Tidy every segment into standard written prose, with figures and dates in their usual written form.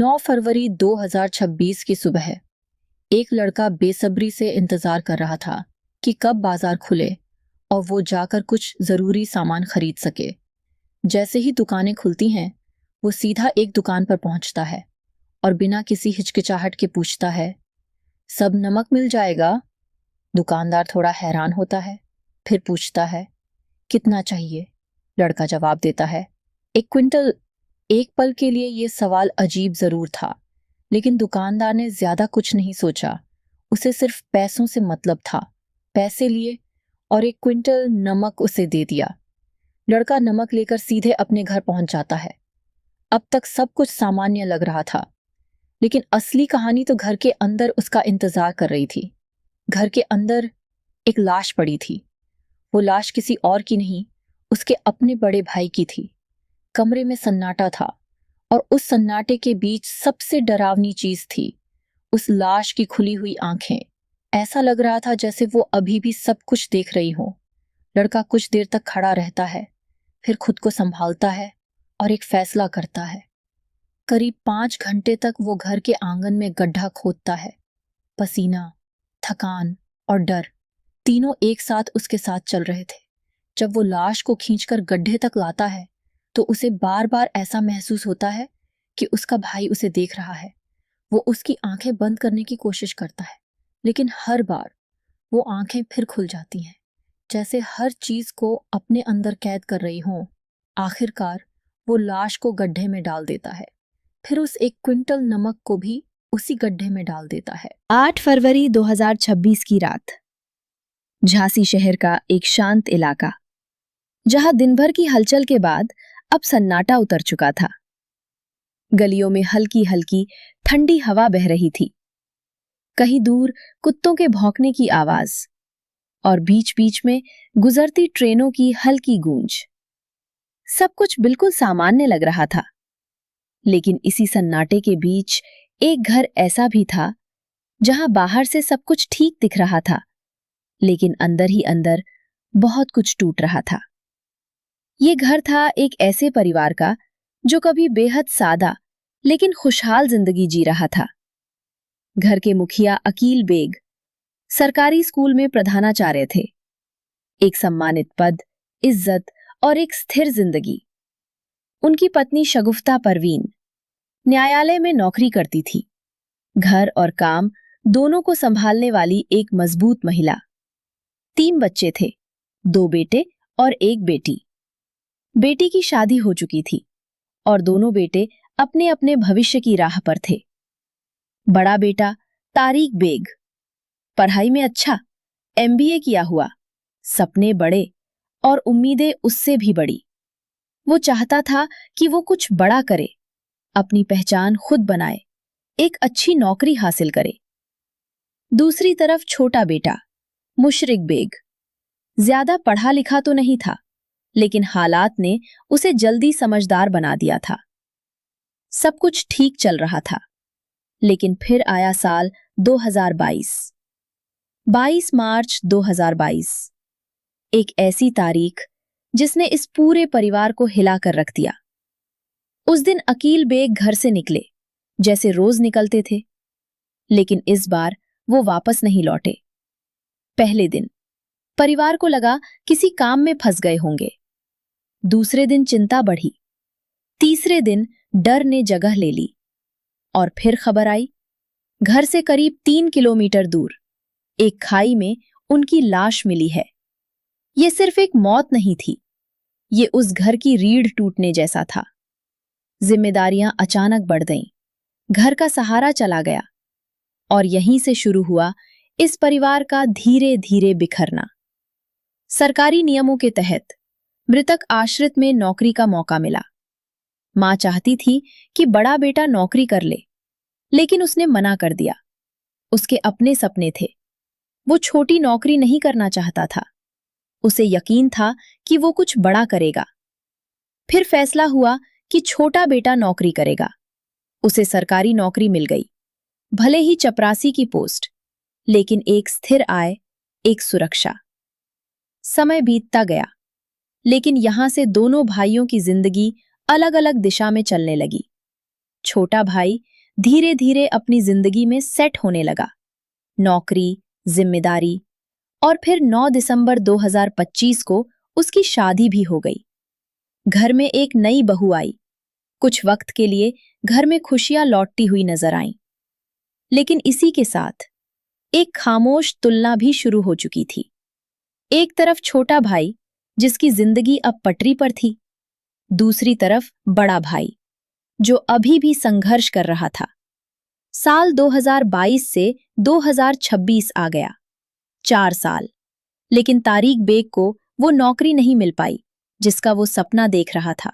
9 फरवरी 2026 की सुबह एक लड़का बेसब्री से इंतजार कर रहा था कि कब बाजार खुले और वो जाकर कुछ जरूरी सामान खरीद सके। जैसे ही दुकानें खुलती हैं, वो सीधा एक दुकान पर पहुंचता है और बिना किसी हिचकिचाहट के पूछता है, सब नमक मिल जाएगा? दुकानदार थोड़ा हैरान होता है, फिर पूछता है, कितना चाहिए? लड़का जवाब देता है, 1 क्विंटल। एक पल के लिए ये सवाल अजीब जरूर था, लेकिन दुकानदार ने ज्यादा कुछ नहीं सोचा। उसे सिर्फ पैसों से मतलब था। पैसे लिए और 1 क्विंटल नमक उसे दे दिया। लड़का नमक लेकर सीधे अपने घर पहुंच जाता है। अब तक सब कुछ सामान्य लग रहा था, लेकिन असली कहानी तो घर के अंदर उसका इंतजार कर रही थी। घर के अंदर एक लाश पड़ी थी। वो लाश किसी और की नहीं, उसके अपने बड़े भाई की थी। कमरे में सन्नाटा था और उस सन्नाटे के बीच सबसे डरावनी चीज थी उस लाश की खुली हुई आंखें। ऐसा लग रहा था जैसे वो अभी भी सब कुछ देख रही हो। लड़का कुछ देर तक खड़ा रहता है, फिर खुद को संभालता है और एक फैसला करता है। करीब 5 घंटे तक वो घर के आंगन में गड्ढा खोदता है। पसीना, थकान और डर तीनों एक साथ उसके साथ चल रहे थे। जब वो लाश को खींचकर गड्ढे तक लाता है तो उसे बार बार ऐसा महसूस होता है कि उसका भाई उसे देख रहा है। वो उसकी आंखें बंद करने की कोशिश करता है, लेकिन हर बार वो आंखें फिर खुल जाती हैं, जैसे हर चीज को अपने अंदर कैद कर रही हो। आखिरकार वो लाश को गड्ढे में डाल देता है, फिर उस 1 क्विंटल नमक को भी उसी गड्ढे में डाल देता है। 8 फरवरी 2026 की रात, झांसी शहर का एक शांत इलाका, जहां दिन भर की हलचल के बाद अब सन्नाटा उतर चुका था। गलियों में हल्की हल्की ठंडी हवा बह रही थी। कहीं दूर कुत्तों के भौंकने की आवाज और बीच बीच में गुजरती ट्रेनों की हल्की गूंज। सब कुछ बिल्कुल सामान्य लग रहा था, लेकिन इसी सन्नाटे के बीच एक घर ऐसा भी था जहां बाहर से सब कुछ ठीक दिख रहा था, लेकिन अंदर ही अंदर बहुत कुछ टूट रहा था। ये घर था एक ऐसे परिवार का जो कभी बेहद सादा लेकिन खुशहाल जिंदगी जी रहा था। घर के मुखिया अकील बेग सरकारी स्कूल में प्रधानाचार्य थे। एक सम्मानित पद, इज्जत और एक स्थिर जिंदगी। उनकी पत्नी शगुफ्ता परवीन न्यायालय में नौकरी करती थी। घर और काम दोनों को संभालने वाली एक मजबूत महिला। 3 बच्चे थे, 2 बेटे और 1 बेटी। बेटी की शादी हो चुकी थी और दोनों बेटे अपने अपने भविष्य की राह पर थे। बड़ा बेटा तारिक बेग पढ़ाई में अच्छा, एमबीए किया हुआ, सपने बड़े और उम्मीदें उससे भी बड़ी। वो चाहता था कि वो कुछ बड़ा करे, अपनी पहचान खुद बनाए, एक अच्छी नौकरी हासिल करे। दूसरी तरफ छोटा बेटा मुशरिक बेग ज्यादा पढ़ा लिखा तो नहीं था, लेकिन हालात ने उसे जल्दी समझदार बना दिया था। सब कुछ ठीक चल रहा था, लेकिन फिर आया साल 2022। 22 मार्च 2022, एक ऐसी तारीख जिसने इस पूरे परिवार को हिलाकर रख दिया। उस दिन अकील बेग घर से निकले जैसे रोज निकलते थे, लेकिन इस बार वो वापस नहीं लौटे। पहले दिन परिवार को लगा किसी काम में फंस गए होंगे। दूसरे दिन चिंता बढ़ी। तीसरे दिन डर ने जगह ले ली और फिर खबर आई, घर से करीब 3 किलोमीटर दूर एक खाई में उनकी लाश मिली है। ये सिर्फ एक मौत नहीं थी, ये उस घर की रीढ़ टूटने जैसा था। जिम्मेदारियां अचानक बढ़ गईं, घर का सहारा चला गया और यहीं से शुरू हुआ इस परिवार का धीरे धीरे बिखरना। सरकारी नियमों के तहत मृतक आश्रित में नौकरी का मौका मिला। मां चाहती थी कि बड़ा बेटा नौकरी कर ले, लेकिन उसने मना कर दिया। उसके अपने सपने थे। वो छोटी नौकरी नहीं करना चाहता था। उसे यकीन था कि वो कुछ बड़ा करेगा। फिर फैसला हुआ कि छोटा बेटा नौकरी करेगा। उसे सरकारी नौकरी मिल गई, भले ही चपरासी की पोस्ट, लेकिन एक स्थिर आय, एक सुरक्षा। समय बीतता गया, लेकिन यहां से दोनों भाइयों की जिंदगी अलग अलग दिशा में चलने लगी। छोटा भाई धीरे धीरे अपनी जिंदगी में सेट होने लगा। नौकरी, जिम्मेदारी और फिर 9 दिसंबर 2025 को उसकी शादी भी हो गई। घर में एक नई बहू आई। कुछ वक्त के लिए घर में खुशियां लौटती हुई नजर आईं। लेकिन इसी के साथ एक खामोश तुलना भी शुरू हो चुकी थी। एक तरफ छोटा भाई जिसकी जिंदगी अब पटरी पर थी, दूसरी तरफ बड़ा भाई जो अभी भी संघर्ष कर रहा था। साल 2022 से 2026 आ गया, 4 साल। लेकिन तारिक बेग को वो नौकरी नहीं मिल पाई जिसका वो सपना देख रहा था।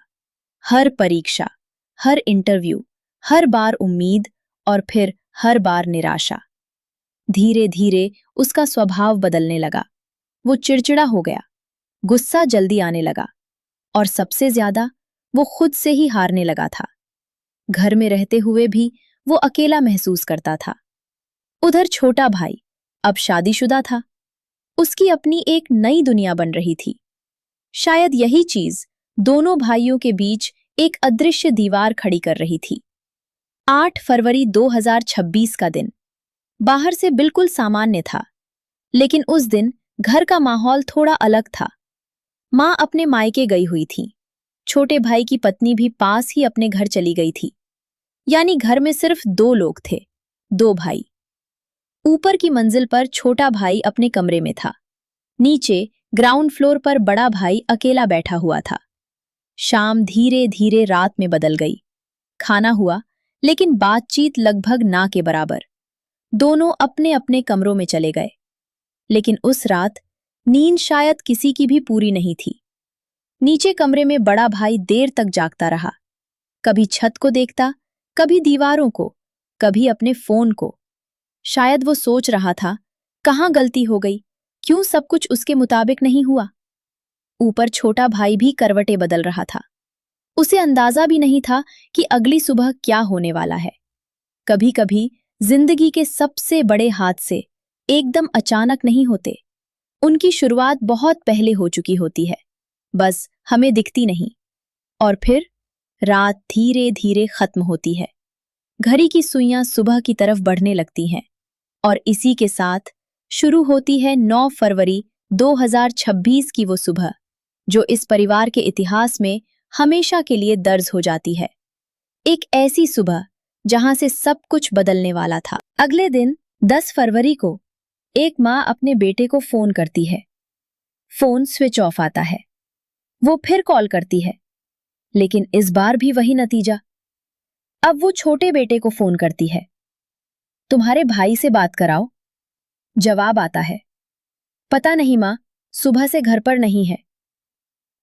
हर परीक्षा, हर इंटरव्यू, हर बार उम्मीद और फिर हर बार निराशा। धीरे धीरे उसका स्वभाव बदलने लगा। वो चिड़चिड़ा हो गया, गुस्सा जल्दी आने लगा और सबसे ज्यादा वो खुद से ही हारने लगा था। घर में रहते हुए भी वो अकेला महसूस करता था। उधर छोटा भाई अब शादीशुदा था। उसकी अपनी एक नई दुनिया बन रही थी। शायद यही चीज दोनों भाइयों के बीच एक अदृश्य दीवार खड़ी कर रही थी। 8 फरवरी 2026 का दिन बाहर से बिल्कुल सामान्य था, लेकिन उस दिन घर का माहौल थोड़ा अलग था। माँ अपने मायके गई हुई थी। छोटे भाई की पत्नी भी पास ही अपने घर चली गई थी। यानी घर में सिर्फ 2 लोग थे, 2 भाई। ऊपर की मंजिल पर छोटा भाई अपने कमरे में था। नीचे ग्राउंड फ्लोर पर बड़ा भाई अकेला बैठा हुआ था। शाम धीरे धीरे रात में बदल गई। खाना हुआ, लेकिन बातचीत लगभग ना के बराबर। दोनों अपने अपने कमरों में चले गए। लेकिन उस रात नींद शायद किसी की भी पूरी नहीं थी। नीचे कमरे में बड़ा भाई देर तक जागता रहा। कभी छत को देखता, कभी दीवारों को, कभी अपने फोन को। शायद वो सोच रहा था, कहाँ गलती हो गई, क्यों सब कुछ उसके मुताबिक नहीं हुआ। ऊपर छोटा भाई भी करवटें बदल रहा था। उसे अंदाजा भी नहीं था कि अगली सुबह क्या होने वाला है। कभी कभी जिंदगी के सबसे बड़े हादसे एकदम अचानक नहीं होते। उनकी शुरुआत बहुत पहले हो चुकी होती है, बस हमें दिखती नहीं। और फिर रात धीरे धीरे खत्म होती है। घड़ी की सुइयां सुबह की तरफ बढ़ने लगती हैं और इसी के साथ शुरू होती है 9 फरवरी 2026 की वो सुबह, जो इस परिवार के इतिहास में हमेशा के लिए दर्ज हो जाती है। एक ऐसी सुबह जहां से सब कुछ बदलने वाला था। अगले दिन 10 फरवरी को एक माँ अपने बेटे को फोन करती है। फोन स्विच ऑफ आता है। वो फिर कॉल करती है, लेकिन इस बार भी वही नतीजा। अब वो छोटे बेटे को फोन करती है। तुम्हारे भाई से बात कराओ। जवाब आता है, पता नहीं माँ, सुबह से घर पर नहीं है।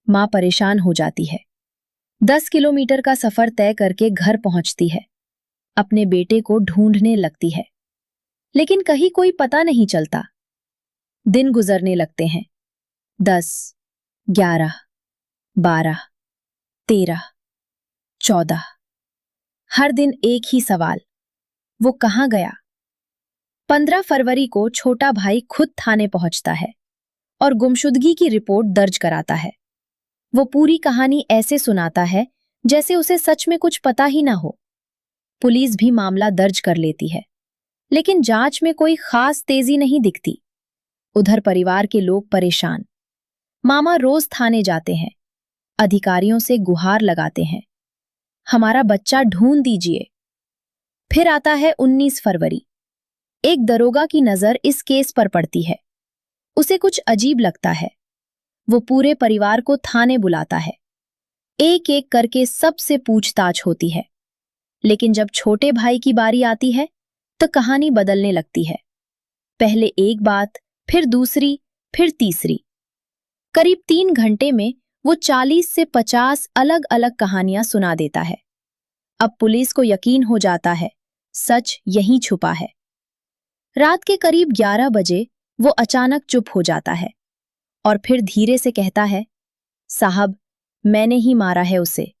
माँ परेशान हो जाती है। 10 किलोमीटर का सफर तय करके घर पहुंचती है। अपने बेटे को ढूंढने लगती है, लेकिन कहीं कोई पता नहीं चलता। दिन गुजरने लगते हैं। 10, 11, 12, 13, 14। हर दिन एक ही सवाल, वो कहाँ गया। 15 फरवरी को छोटा भाई खुद थाने पहुंचता है और गुमशुदगी की रिपोर्ट दर्ज कराता है। वो पूरी कहानी ऐसे सुनाता है जैसे उसे सच में कुछ पता ही ना हो। पुलिस भी मामला दर्ज कर लेती है, लेकिन जांच में कोई खास तेजी नहीं दिखती। उधर परिवार के लोग परेशान। मामा रोज थाने जाते हैं, अधिकारियों से गुहार लगाते हैं, हमारा बच्चा ढूंढ दीजिए। फिर आता है 19 फरवरी। एक दरोगा की नजर इस केस पर पड़ती है। उसे कुछ अजीब लगता है। वो पूरे परिवार को थाने बुलाता है। एक एक करके सबसे पूछताछ होती है। लेकिन जब छोटे भाई की बारी आती है तो कहानी बदलने लगती है। पहले एक बात, फिर दूसरी, फिर तीसरी। करीब 3 घंटे में वो 40 से 50 अलग अलग कहानियां सुना देता है। अब पुलिस को यकीन हो जाता है, सच यहीं छुपा है। रात के करीब 11 बजे वो अचानक चुप हो जाता है और फिर धीरे से कहता है, साहब, मैंने ही मारा है उसे।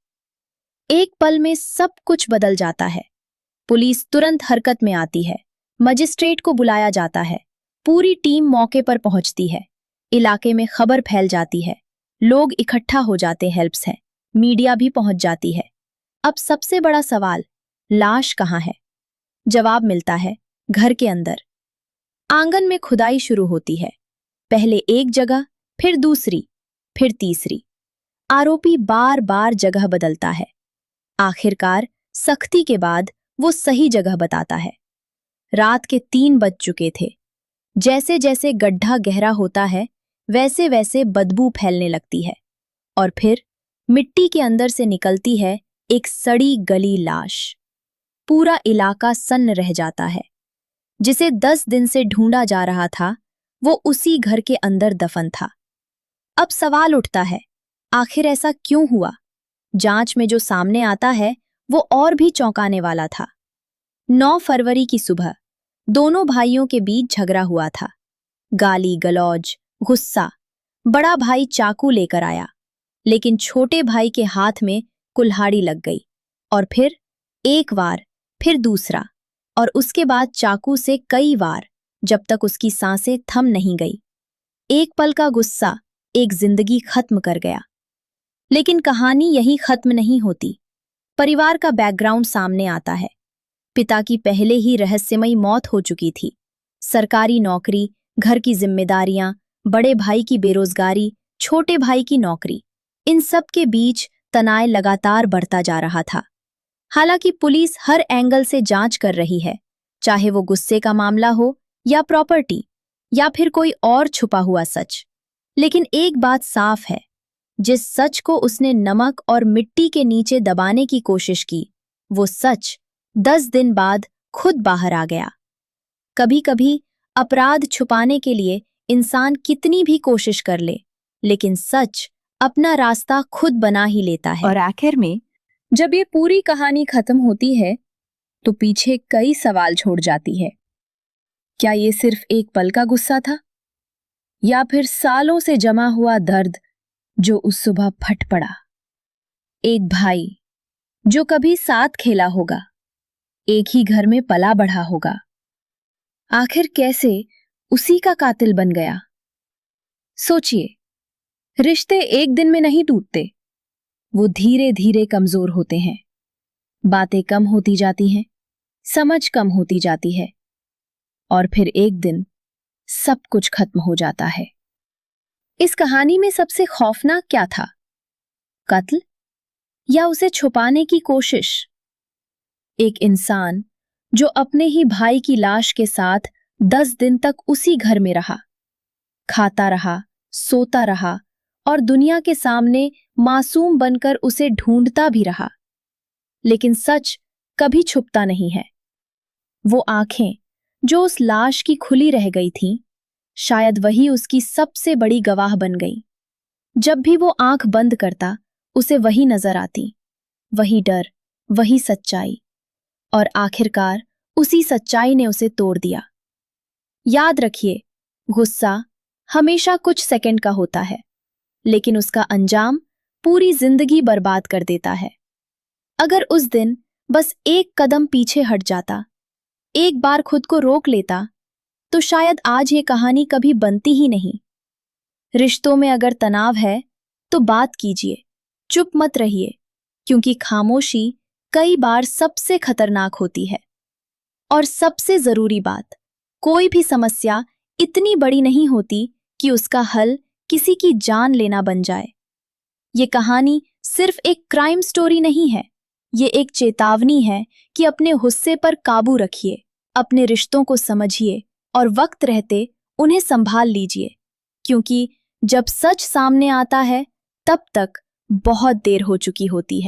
एक पल में सब कुछ बदल जाता है। पुलिस तुरंत हरकत में आती है। मजिस्ट्रेट को बुलाया जाता है। पूरी टीम मौके पर पहुंचती है। इलाके में खबर फैल जाती है। लोग इकट्ठा हो जाते हेल्प्स हैं। मीडिया भी पहुंच जाती है। अब सबसे बड़ा सवाल, लाश कहाँ है? जवाब मिलता है घर के अंदर। आंगन में खुदाई शुरू होती है, पहले एक जगह, फिर दूसरी, फिर तीसरी। आरोपी बार बार जगह बदलता है। आखिरकार सख्ती के बाद वो सही जगह बताता है। रात के 3 बज चुके थे। जैसे जैसे गड्ढा गहरा होता है वैसे वैसे बदबू फैलने लगती है और फिर मिट्टी के अंदर से निकलती है एक सड़ी गली लाश। पूरा इलाका सन्न रह जाता है। जिसे 10 दिन से ढूंढा जा रहा था वो उसी घर के अंदर दफन था। अब सवाल उठता है, आखिर ऐसा क्यों हुआ? जांच में जो सामने आता है वो और भी चौंकाने वाला था। 9 फरवरी की सुबह दोनों भाइयों के बीच झगड़ा हुआ था। गाली गलौज, गुस्सा। बड़ा भाई चाकू लेकर आया, लेकिन छोटे भाई के हाथ में कुल्हाड़ी लग गई और फिर एक वार, फिर दूसरा और उसके बाद चाकू से कई वार, जब तक उसकी सांसें थम नहीं गई। एक पल का गुस्सा एक जिंदगी खत्म कर गया। लेकिन कहानी यही खत्म नहीं होती। परिवार का बैकग्राउंड सामने आता है। पिता की पहले ही रहस्यमयी मौत हो चुकी थी। सरकारी नौकरी, घर की जिम्मेदारियां, बड़े भाई की बेरोजगारी, छोटे भाई की नौकरी, इन सब के बीच तनाव लगातार बढ़ता जा रहा था। हालांकि पुलिस हर एंगल से जांच कर रही है, चाहे वो गुस्से का मामला हो या प्रॉपर्टी या फिर कोई और छुपा हुआ सच। लेकिन एक बात साफ है, जिस सच को उसने नमक और मिट्टी के नीचे दबाने की कोशिश की, वो सच 10 दिन बाद खुद बाहर आ गया। कभी कभी अपराध छुपाने के लिए इंसान कितनी भी कोशिश कर ले, लेकिन सच अपना रास्ता खुद बना ही लेता है। और आखिर में जब ये पूरी कहानी खत्म होती है तो पीछे कई सवाल छोड़ जाती है। क्या ये सिर्फ एक पल का गुस्सा था, या फिर सालों से जमा हुआ दर्द जो उस सुबह फट पड़ा? एक भाई जो कभी साथ खेला होगा, एक ही घर में पला बढ़ा होगा, आखिर कैसे उसी का कातिल बन गया? सोचिए, रिश्ते एक दिन में नहीं टूटते, वो धीरे धीरे कमजोर होते हैं। बातें कम होती जाती हैं, समझ कम होती जाती है और फिर एक दिन सब कुछ खत्म हो जाता है। इस कहानी में सबसे खौफनाक क्या था? कत्ल या उसे छुपाने की कोशिश? एक इंसान जो अपने ही भाई की लाश के साथ 10 दिन तक उसी घर में रहा, खाता रहा, सोता रहा और दुनिया के सामने मासूम बनकर उसे ढूंढता भी रहा। लेकिन सच कभी छुपता नहीं है। वो आंखें जो उस लाश की खुली रह गई थीं, शायद वही उसकी सबसे बड़ी गवाह बन गई। जब भी वो आंख बंद करता, उसे वही नजर आती, वही डर, वही सच्चाई। और आखिरकार उसी सच्चाई ने उसे तोड़ दिया। याद रखिए, गुस्सा हमेशा कुछ सेकंड का होता है, लेकिन उसका अंजाम पूरी जिंदगी बर्बाद कर देता है। अगर उस दिन बस एक कदम पीछे हट जाता, एक बार खुद को रोक लेता, तो शायद आज ये कहानी कभी बनती ही नहीं। रिश्तों में अगर तनाव है तो बात कीजिए, चुप मत रहिए, क्योंकि खामोशी कई बार सबसे खतरनाक होती है। और सबसे जरूरी बात, कोई भी समस्या इतनी बड़ी नहीं होती कि उसका हल किसी की जान लेना बन जाए। ये कहानी सिर्फ एक क्राइम स्टोरी नहीं है, ये एक चेतावनी है कि अपने गुस्से पर काबू रखिए, अपने रिश्तों को समझिए और वक्त रहते उन्हें संभाल लीजिए, क्योंकि जब सच सामने आता है तब तक बहुत देर हो चुकी होती है।